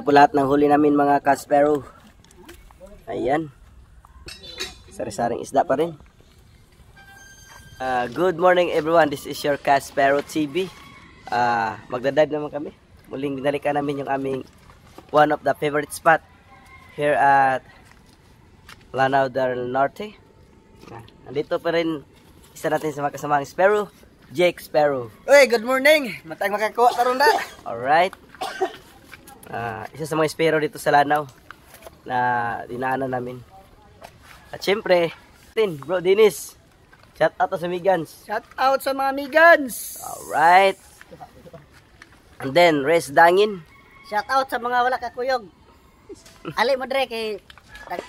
Ito po lahat ng huli namin mga Kaspero. Ayan. Sari-saring isda pa rin. Good morning everyone. This is your Kaspero TV. Magdadive naman kami. Muling binalikan namin yung aming one of the favorite spot here at Lanao del Norte. Nandito pa rin isa natin sa mga kasamang Sparrow, Jake Sparrow. Uy, good morning. Matang makakuha karon na. Alright. Isa sa mga Sparrow dito sa Lanao na dinaanan namin. At syempre, bro Dennis, shout out sa Migans. Shout out sa mga Migans. Alright. And then, Res Dangin. Shout out sa mga wala kakuyog. Ali mo dire kay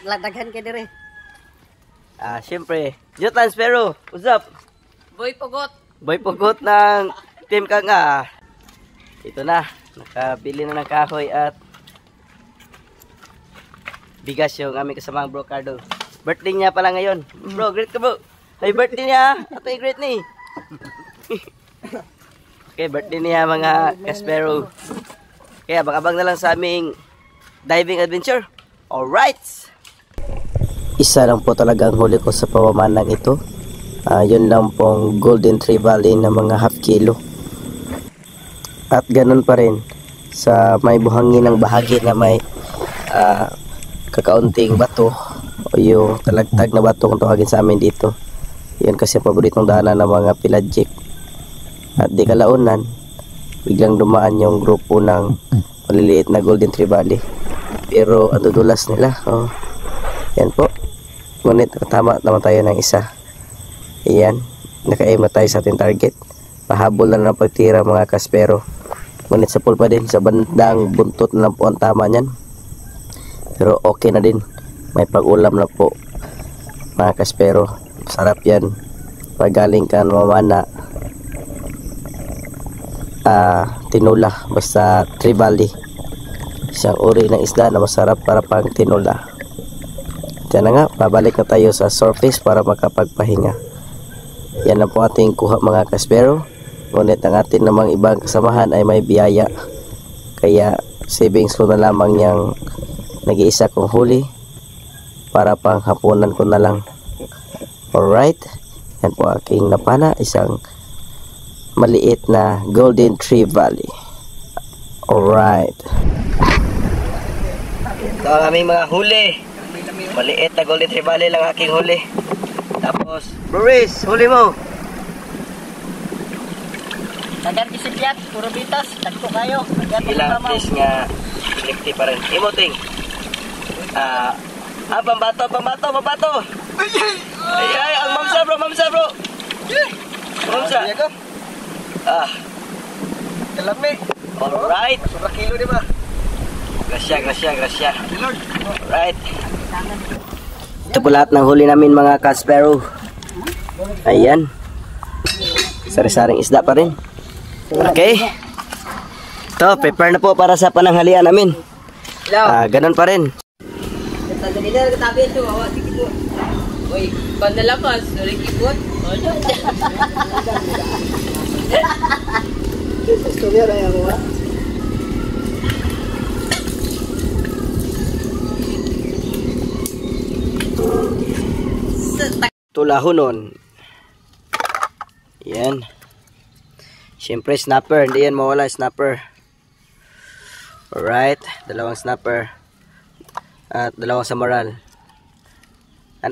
daghan kay dire. Syempre, Jotan Sparrow, what's up? Boy Pugot. Boy Pugot ng Team Kanga. Ito na, nakabili na ng kahoy at bigas yung aming kasamang bro Cardo. Birthday niya pala ngayon. Bro, great ka bro. Happy birthday niya. Ato yung great ni. Okay, birthday niya mga Kaspero. Kaya abang-abang na lang sa aming diving adventure. Alright! Isa lang po talaga ang huli ko sa pamamanang ito. Yun lang pong Golden Trevally na mga half kilo. At ganun pa rin sa may buhangin ng bahagi na may kakaunting bato o yung talagtag na bato kung tawagin sa amin dito. Yun kasi ang paboritong daanan ng mga pelagic. At di kalaunan, biglang dumaan yung grupo ng maliliit na Golden Trevally. Pero ang dudulas nila. Yan po. Ngunit tama naman tayo ng isa. Ayan. Naka-aim na tayo sa ating target. Pahabol na ng pagtira mga Kaspero. Ngunit sa pool pa din. Sa bandang buntot na lang po ang tama niyan. Pero okay na din. May pag-ulam na po mga Kaspero. Sarap yan. Pagaling ka mamana. Tinula. Basta Trevally. Isang uri ng isda na masarap para pang tinula. Diyan na nga, babalik na tayo sa surface para makapagpahinga. Yan na po ating kuha mga Kaspero. Ngunit ang atin namang ibang kasamahan ay may biyaya. Kaya savings ko na lamang yung nag-iisa kong huli para pang hapunan ko na lang. Alright. Yan po aking napana. Isang maliit na Golden Trevally. Alright. Ito ang aming mga huli. Maliit na Golden Trevally lang aking huli. Tapos, Bro Riz, huli mo. Dagan isipyat, puro bitas, dagko kayo. Ilang fish nga, 50 pa rin. Emoting. Pambato. Ay, ang mamsa bro. Mamsa. Kalami. Alright. Surah kilo di ba? Grasya. Alright. Ito po lahat ng huli namin mga Kaspero. Ayan. Sari-saring isda pa rin. Okay. Ito, prepare na po para sa pananghalian namin. Ganun pa rin. Uy, pandalakas, sorry kipot. Istorya na yan mo ha? Tulahonon. Yan. Siyempre snapper. Hindi yan mawala snapper. Alright. Dalawang snapper. At dalawang samaral.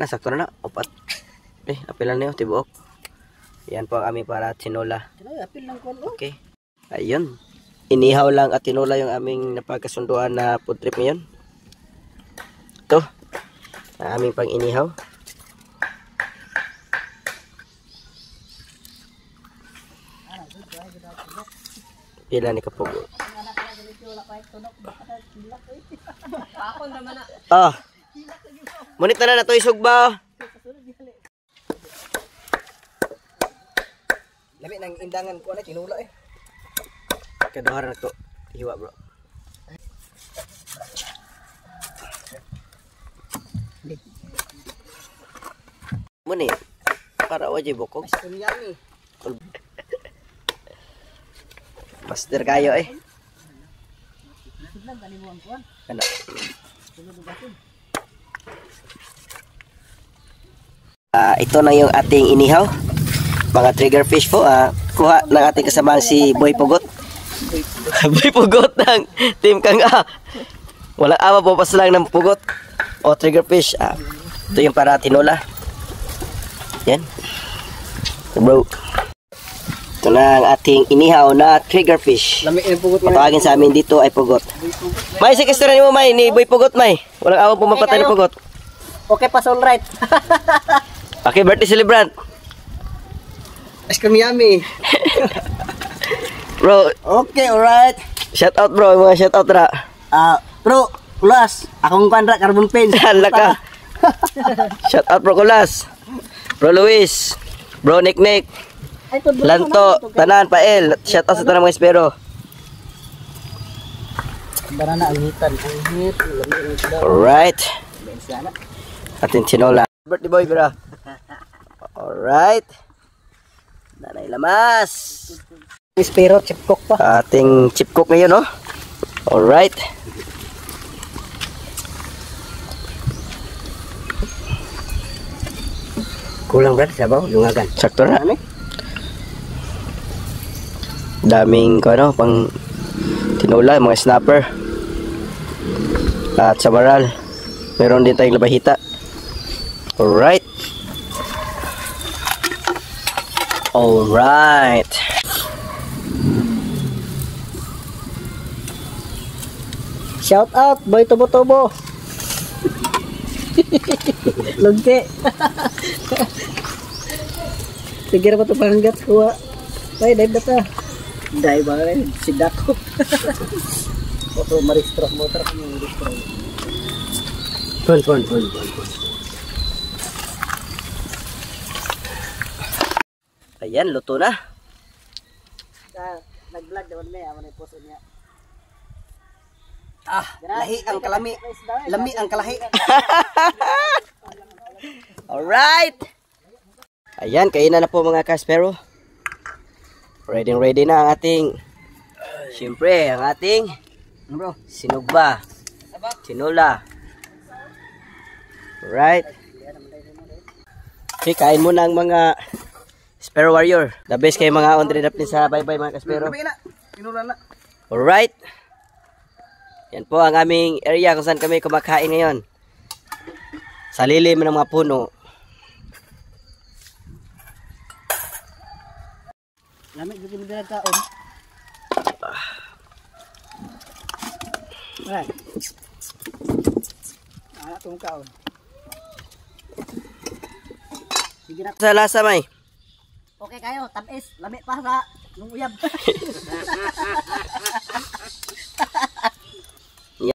Sakto na. Opat. Apilan na yun. Tibuok. Yan po ang aming para tinola. Okay. Ayun. Inihaw lang at tinola yung aming napagkasunduan na food trip ngayon. Ito. Ang aming pang inihaw. Pila ni Kapugo. Munit na to isog ba? Lami nang indangan ko na tinula eh. Kaduhar na to. Hiwa bro. Munit. Para wajib bokog. Master kayo eh. Ano? Ito na yung ating inihaw. Mga trigger fish po. Kuha ng ating kasamang si Boy Pugot. Boy Pugot ng Team Kang-A. Walang awa po, pas lang ng pugot. O trigger fish. Ito yung para tinola. Yan. So, bro. Ito na ang ating inihaw na trigger fish. Patawagin sa amin dito ay pugot. May, sige istorya mo, May. Ni Boy Pugot, May. Walang awa po mapatay ng pugot. Okay pa, all right. Okay, birthday celebrant. Ice cream yummy. Bro, Okay, alright. shout out bro, mga shout out ra. Bro, Kulas, akong kandra carbon paint. Hala ka. Shout out bro Kulas. Bro Luis. Bro Nick Nick. Lanto, Tanan, Pael. Shout out sa tanang mga espero. Banana ang hitan. Alright. Ating tinola. Birthday boy bro. Alright. Nanay lamas. Espero chip cook pa. Ating chip cook ngayon, no? Alright. Kulang brad, sabaw, lungagan. Sakto na. Daming ko, ano, pang tinola, mga snapper. At sa baral. Meron din tayong labahita. Alright. Alright. Shout out, boy tubo-tubo. Lugke. Sige na ba ito panggat kuha? Ay, dive na ta. Dive ba rin? Sidak ko. Oto, maristroke mo. Tara kami maristroke. Pun. Ayan, luto na. Nag-vlog naman may, aman ay puso niya. Lahi ang kalami. Lami ang kalahi. Alright. Ayan, kainan na po mga kaspero. Ready na ang ating, siyempre, ang ating sinugba. Tinola. Alright. Okay, kain muna ang mga Spero Warrior. The best kayo mga on up sa bye-bye mga kaspero. Alright. Yan po ang aming area kung saan kami kumakain ngayon. Sa lilim ng mga puno. Lamig dito mo kaon. Alright. Itong kaon. Sige na. Sa lasa, May. Okay kayo, tamis. Lamig pa sa nung uyab.